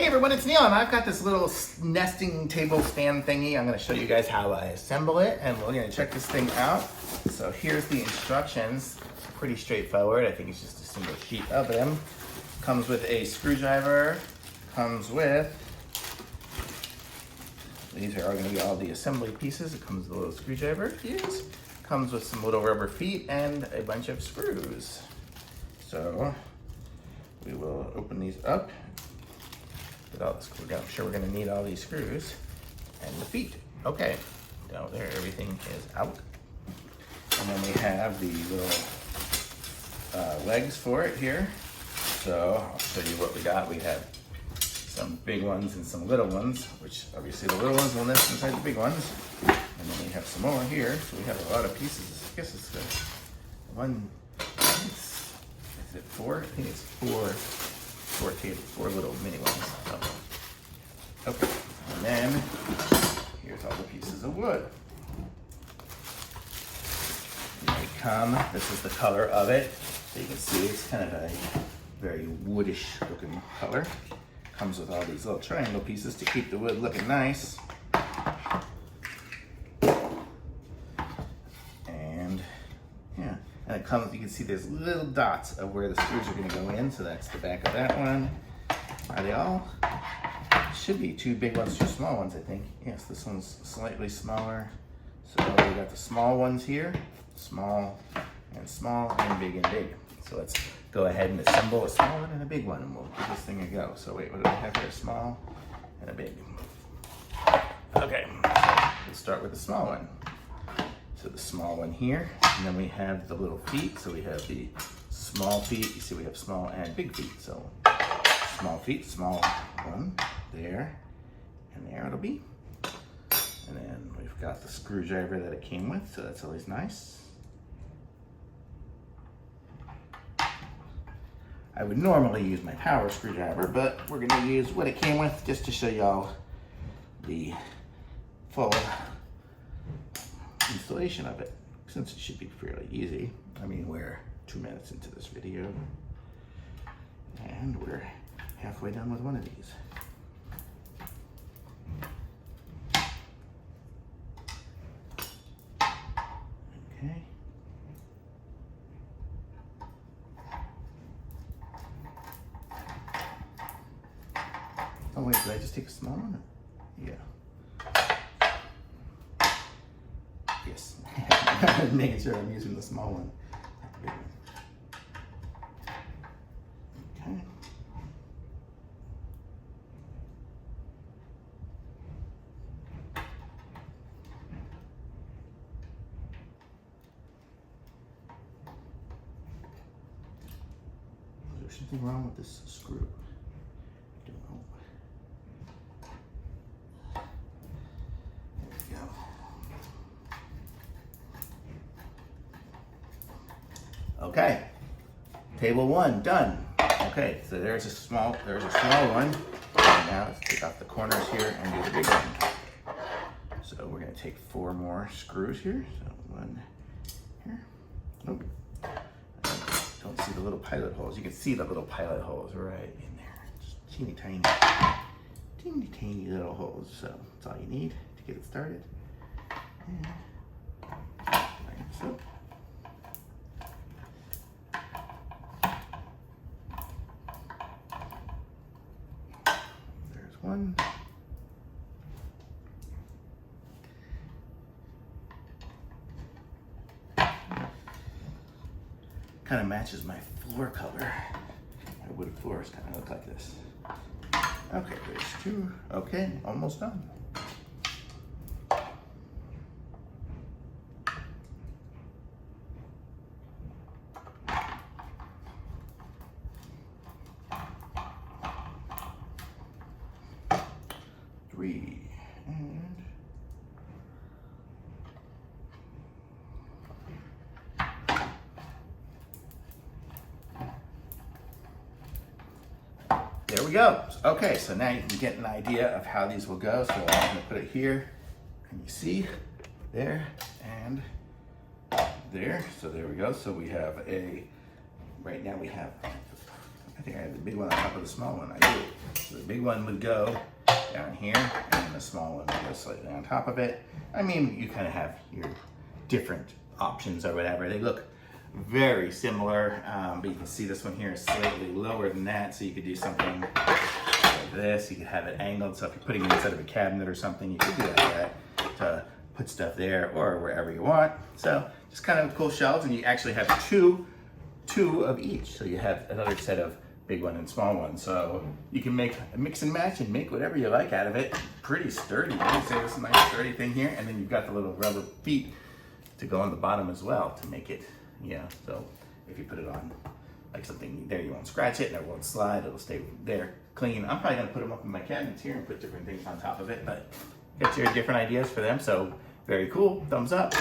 Hey everyone, it's Neil, and I've got this little nesting table stand thingy. I'm going to show you guys how I assemble it, and we're going to check this thing out. So here's the instructions. Pretty straightforward. I think it's just a single sheet of them. Comes with a screwdriver. Comes with, these are going to be all the assembly pieces. It comes with a little screwdriver. Yes. Comes with some little rubber feet and a bunch of screws. So we will open these up. I'm sure we're going to need all these screws and the feet. Okay, down there, everything is out. And then we have the little legs for it here. So I'll show you what we got. We have some big ones and some little ones, which obviously the little ones will nest inside the big ones. And then we have some more here. So we have a lot of pieces. I guess it's is it four? I think it's four little mini ones. So, okay, and then here's all the pieces of wood. And they come, this is the color of it. So you can see it's kind of a very woodish looking color. Comes with all these little triangle pieces to keep the wood looking nice. And yeah, and it comes, you can see there's little dots of where the screws are going to go in. So that's the back of that one. Are they all? Should be two big ones, two small ones, I think. Yes, this one's slightly smaller. So we got the small ones here, small, and big and big. So let's go ahead and assemble a small one and a big one, and we'll give this thing a go. So wait, what do we have here? A small and a big. Okay, so we'll start with the small one. So the small one here, and then we have the little feet. So we have the small feet. You see we have small and big feet. So small feet, small one, there, and there it'll be. And then we've got the screwdriver that it came with, so that's always nice. I would normally use my power screwdriver, but we're gonna use what it came with just to show y'all the full installation of it, since it should be fairly easy. I mean, we're 2 minutes into this video, and we're halfway done with one of these. Okay. Oh wait, did I just take a small one? Yeah. Yes. Making sure I'm using the small one. Okay. Is there something wrong with this screw? I don't know. There we go. Okay, table one done. Okay, so there's a small one. And now let's take off the corners here and do the big one. So we're gonna take 4 more screws here. So one here. Nope. Don't see the little pilot holes. You can see the little pilot holes right in there. Just teeny tiny little holes. So that's all you need to get it started. And line this up. There's one. Kind of matches my floor color. My wood floors kind of look like this. Okay, there's 2. Okay, almost done. Three, and there we go. Okay, so now you can get an idea of how these will go. So I'm gonna put it here, and you see, there, and there. So there we go. So we have right now we have I think I have the big one on top of the small one. I do. So the big one would go down here, and then the small one would go slightly on top of it. I mean, you kind of have your different options or whatever. They look very similar, but you can see this one here is slightly lower than that, so you could do something like this. You could have it angled, so if you're putting it inside of a cabinet or something, you could do that to put stuff there or wherever you want. So just kind of cool shelves, and you actually have two of each. So you have another set of big one and small one. So you can make a mix and match and make whatever you like out of it. Pretty sturdy. I'd say this is a nice sturdy thing here. And then you've got the little rubber feet to go on the bottom as well to make it, so if you put it on like something there, you won't scratch it and it won't slide. It'll stay there clean. I'm probably gonna put them up in my cabinets here and put different things on top of it, but get your different ideas for them. So very cool. Thumbs up.